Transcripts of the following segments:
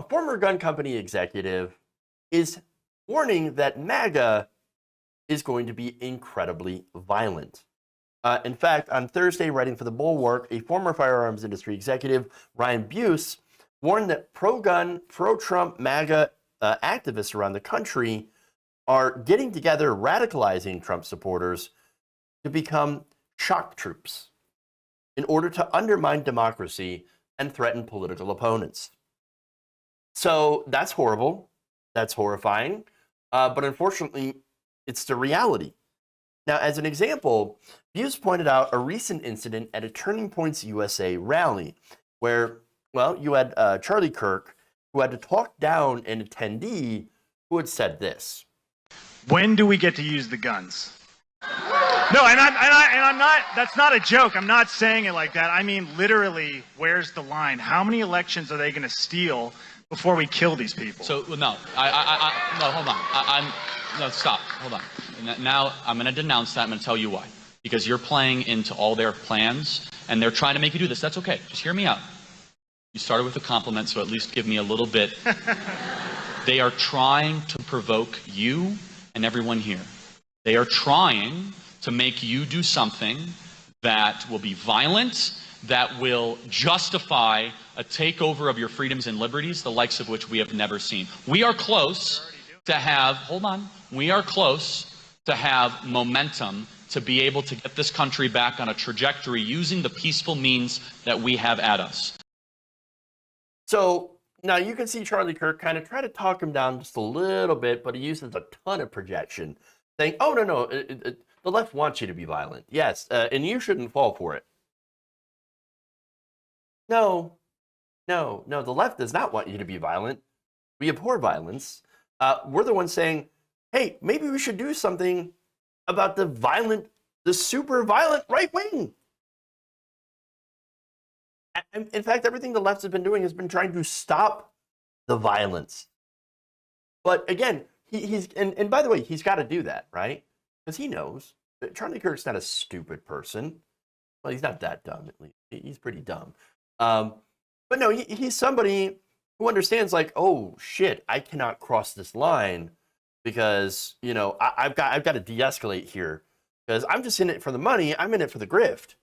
former gun company executive is warning that MAGA is going to be incredibly violent. In fact, on Thursday, writing for the Bulwark, a former firearms industry executive, Ryan Busse, warned that pro-gun, pro-Trump MAGA activists around the country are getting together, radicalizing Trump supporters to become shock troops in order to undermine democracy and threaten political opponents. So that's horrible. That's horrifying. But unfortunately, it's the reality. Now, as an example, Busse pointed out a recent incident at a Turning Points USA rally where, well, you had Charlie Kirk, who had to talk down an attendee who had said this. When do we get to use the guns? No, and I'm not, that's not a joke. I'm not saying it like that. I mean, literally, where's the line? How many elections are they going to steal before we kill these people? So, no, no, hold on. No, stop, hold on. Now, I'm going to denounce that. I'm going to tell you why. Because you're playing into all their plans, and they're trying to make you do this. That's okay. Just hear me out. You started with a compliment, so at least give me a little bit. They are trying to provoke you and everyone here. They are trying to make you do something that will be violent, that will justify a takeover of your freedoms and liberties, the likes of which we have never seen. We are close to have, hold on, we are close to have momentum to be able to get this country back on a trajectory using the peaceful means that we have at us. So now you can see Charlie Kirk kind of try to talk him down just a little bit, but he uses a ton of projection, saying, oh, no, the left wants you to be violent. Yes, and you shouldn't fall for it. No, the left does not want you to be violent. We abhor violence. We're the ones saying, hey, maybe we should do something about the super violent right wing. In fact, everything the left has been doing has been trying to stop the violence. But again, and by the way, he's got to do that, right? Because he knows that Charlie Kirk's not a stupid person. Well, he's not that dumb, at least. He's pretty dumb. But no, he's somebody who understands, like, oh shit, I cannot cross this line because, you know, I've got to de-escalate here because I'm just in it for the money. I'm in it for the grift.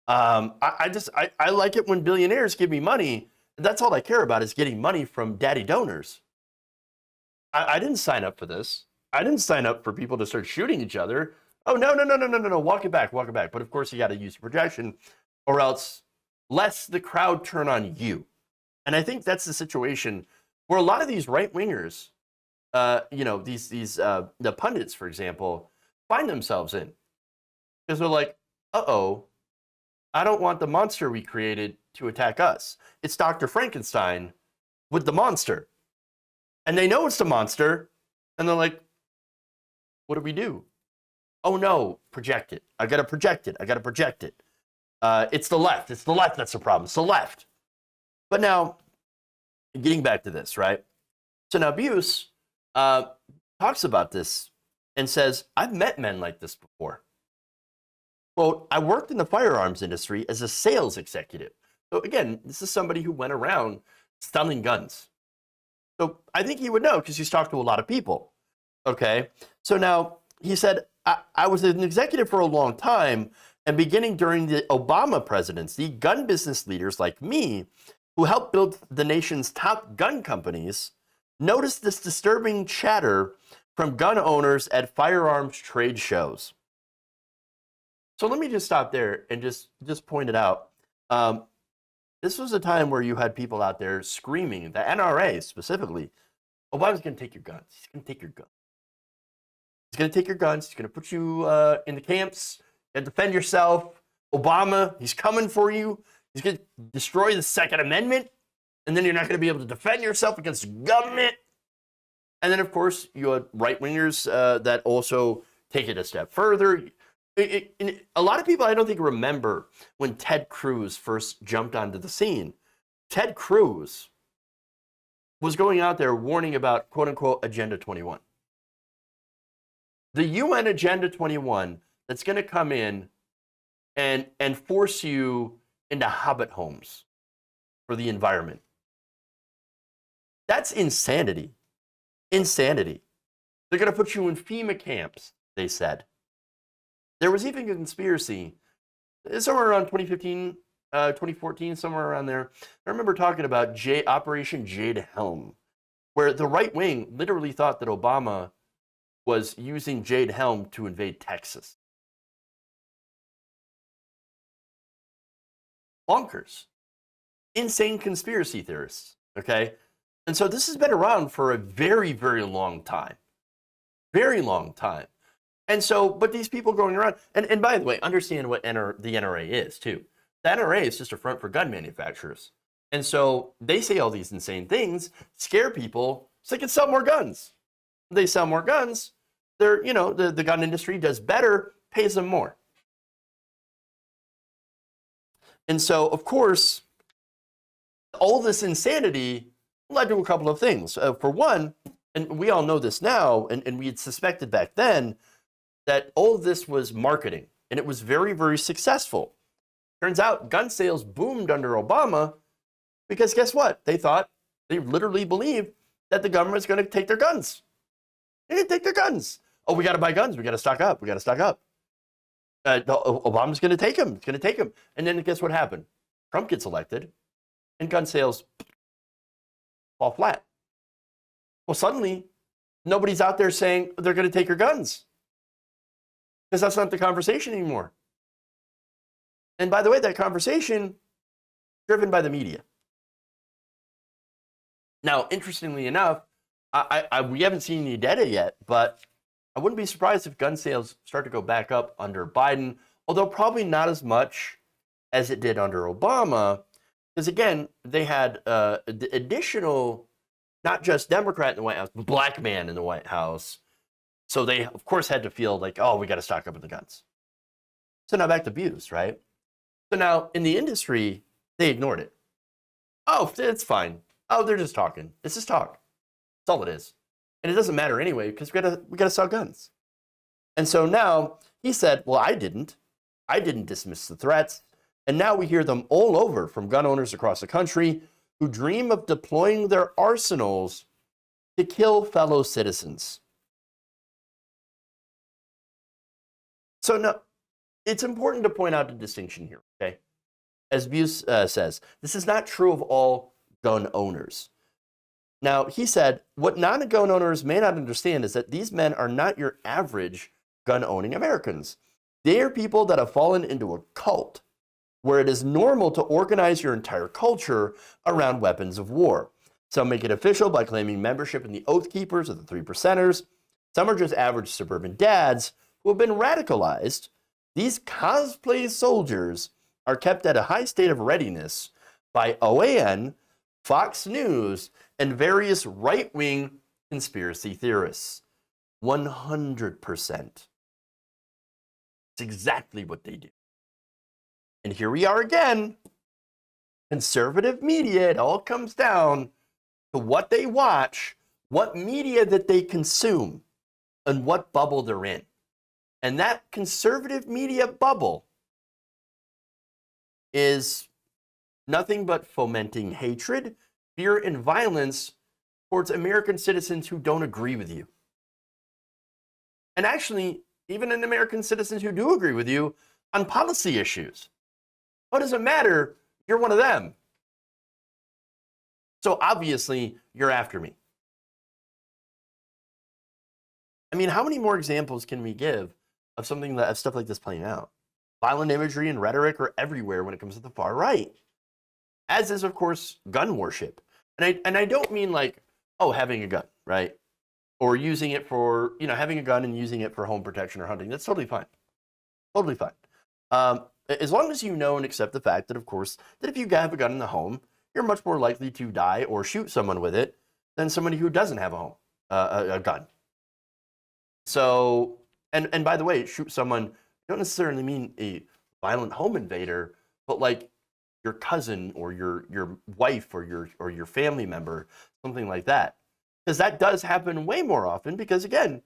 I like it when billionaires give me money. That's all I care about is getting money from daddy donors. I didn't sign up for this. I didn't sign up for people to start shooting each other. Oh, no. Walk it back. But of course you got to use projection or else lest the crowd turn on you. And I think that's the situation where a lot of these right-wingers, the pundits, for example, find themselves in. Because they're like, uh-oh, I don't want the monster we created to attack us. It's Dr. Frankenstein with the monster. And they know it's the monster, and they're like, what do we do? Oh no, project it. I gotta project it. It's the left. It's the left that's the problem. It's the left. But now, getting back to this, right? So now Busse talks about this and says, I've met men like this before. Quote, I worked in the firearms industry as a sales executive. So again, this is somebody who went around selling guns. So I think he would know because he's talked to a lot of people. Okay, so now he said, I was an executive for a long time, and beginning during the Obama presidency, gun business leaders like me, who helped build the nation's top gun companies, noticed this disturbing chatter from gun owners at firearms trade shows. So let me just stop there and just point it out. This was a time where you had people out there screaming, the NRA specifically, Obama's going to take your guns. He's going to take your guns. He's going to take your guns. He's going to put you in the camps and defend yourself. Obama, he's coming for you. He's going to destroy the Second Amendment. And then you're not going to be able to defend yourself against the government. And then, of course, you had right-wingers that also take it a step further. A lot of people, I don't think, remember when Ted Cruz first jumped onto the scene. Ted Cruz was going out there warning about, quote-unquote, Agenda 21. The UN Agenda 21 that's going to come in and force you into hobbit homes for the environment. That's insanity. Insanity. They're going to put you in FEMA camps, they said. There was even a conspiracy somewhere around 2015, 2014, somewhere around there. I remember talking about Operation Jade Helm, where the right wing literally thought that Obama was using Jade Helm to invade Texas. Bonkers. Insane conspiracy theorists, okay? And so this has been around for a very, very long time. Very long time. And so, but these people going around, and by the way, understand what the NRA is too. The NRA is just a front for gun manufacturers. And so they say all these insane things, scare people so they can sell more guns. They sell more guns, they're, you know, the gun industry does better, pays them more. And so, of course, all this insanity led to a couple of things. For one, and we all know this now, and we had suspected back then, that all of this was marketing, and it was very, very successful. Turns out gun sales boomed under Obama because guess what? They literally believed that the government's going to take their guns. They didn't take their guns. Oh, we got to buy guns. We got to stock up. We got to stock up. Obama's going to take them. It's going to take them. And then guess what happened? Trump gets elected, and gun sales fall flat. Well, suddenly, nobody's out there saying they're going to take your guns. Because that's not the conversation anymore. And by the way, that conversation driven by the media. Now, interestingly enough, we haven't seen any data yet, but I wouldn't be surprised if gun sales start to go back up under Biden, although probably not as much as it did under Obama, because again, they had the additional, not just Democrat in the White House, but black man in the White House. So they, of course, had to feel like, oh, we got to stock up with the guns. So now back to Busse, right? So now in the industry, they ignored it. Oh, it's fine. Oh, they're just talking. It's just talk. That's all it is. And it doesn't matter anyway, because we gotta sell guns. And so now he said, well, I didn't dismiss the threats. And now we hear them all over from gun owners across the country who dream of deploying their arsenals to kill fellow citizens. So now, it's important to point out the distinction here, okay? As Busse says, this is not true of all gun owners. Now, he said, what non-gun owners may not understand is that these men are not your average gun-owning Americans. They are people that have fallen into a cult where it is normal to organize your entire culture around weapons of war. Some make it official by claiming membership in the Oath Keepers or the Three Percenters. Some are just average suburban dads who have been radicalized. These cosplay soldiers are kept at a high state of readiness by OAN, Fox News, and various right-wing conspiracy theorists. 100%. It's exactly what they do. And here we are again. Conservative media, it all comes down to what they watch, what media that they consume, and what bubble they're in. And that conservative media bubble is nothing but fomenting hatred, fear, and violence towards American citizens who don't agree with you. And actually, even in American citizens who do agree with you on policy issues. What does it matter? You're one of them. So obviously, you're after me. I mean, how many more examples can we give of stuff like this playing out? Violent imagery and rhetoric are everywhere when it comes to the far right. As is, of course, gun worship. And I don't mean like, oh, having a gun, right? Or using it for, having a gun and using it for home protection or hunting. That's totally fine. Totally fine. As long as you know and accept the fact that, of course, that if you have a gun in the home, you're much more likely to die or shoot someone with it than somebody who doesn't have a gun. So, and by the way, shoot someone, you don't necessarily mean a violent home invader, but like your cousin or your wife or your family member, something like that. Because that does happen way more often because, again, if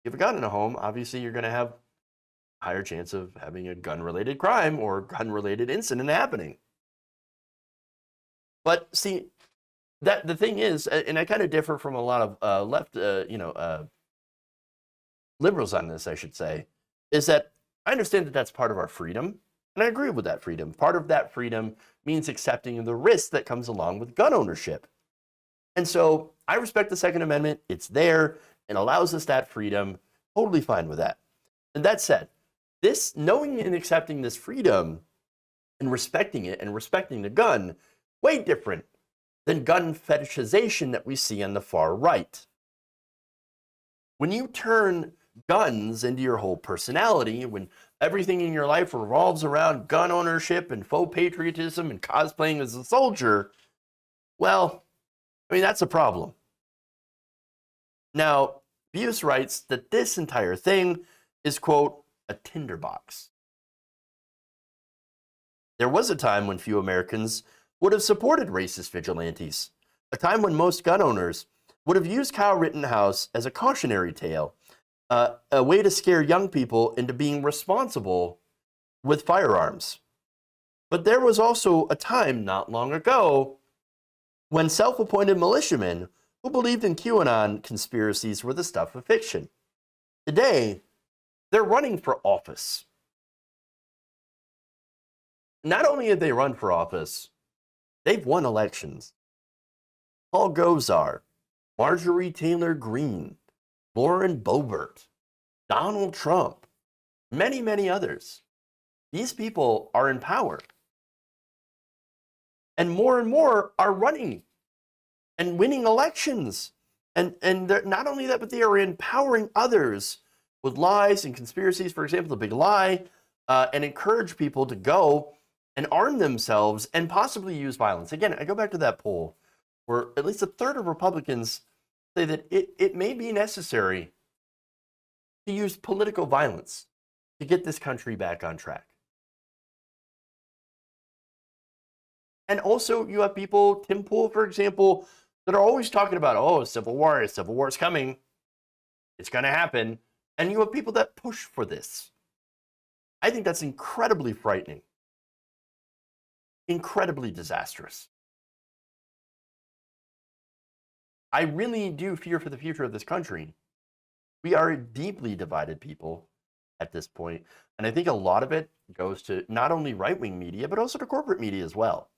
you have a gun in a home, obviously you're going to have a higher chance of having a gun-related crime or gun-related incident happening. But see, that the thing is, and I kind of differ from a lot of left, liberals on this, I should say, is that I understand that that's part of our freedom, and I agree with that freedom. Part of that freedom means accepting the risk that comes along with gun ownership. And so I respect the Second Amendment. It's there and allows us that freedom. Totally fine with that. And that said, this knowing and accepting this freedom and respecting it and respecting the gun, way different than gun fetishization that we see on the far right. When you turn guns into your whole personality, when everything in your life revolves around gun ownership and faux patriotism and cosplaying as a soldier, well, I mean, that's a problem. Now, Busse writes that this entire thing is, quote, a tinderbox. There was a time when few Americans would have supported racist vigilantes, a time when most gun owners would have used Kyle Rittenhouse as a cautionary tale, a way to scare young people into being responsible with firearms. But there was also a time not long ago when self-appointed militiamen who believed in QAnon conspiracies were the stuff of fiction. Today, they're running for office. Not only have they run for office, they've won elections. Paul Gosar, Marjorie Taylor Greene, Lauren Boebert, Donald Trump, many, many others. These people are in power. And more are running and winning elections. And not only that, but they are empowering others with lies and conspiracies. For example, the big lie, and encourage people to go and arm themselves and possibly use violence. Again, I go back to that poll where at least a third of Republicans say that it may be necessary to use political violence to get this country back on track. And also, you have people, Tim Pool, for example, that are always talking about, oh, civil war is coming. It's going to happen. And you have people that push for this. I think that's incredibly frightening. Incredibly disastrous. I really do fear for the future of this country. We are a deeply divided people at this point. And I think a lot of it goes to not only right-wing media, but also to corporate media as well,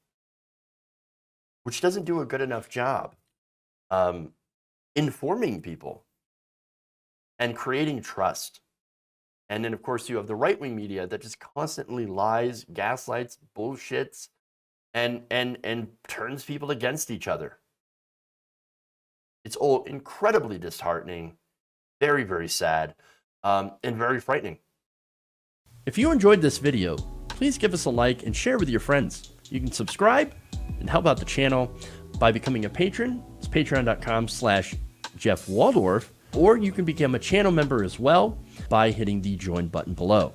which doesn't do a good enough job informing people and creating trust. And then, of course, you have the right-wing media that just constantly lies, gaslights, bullshits, and turns people against each other. It's all incredibly disheartening, very, very sad, and very frightening. If you enjoyed this video, please give us a like and share with your friends. You can subscribe and help out the channel by becoming a patron. It's patreon.com/Jeff Waldorf, or you can become a channel member as well by hitting the join button below.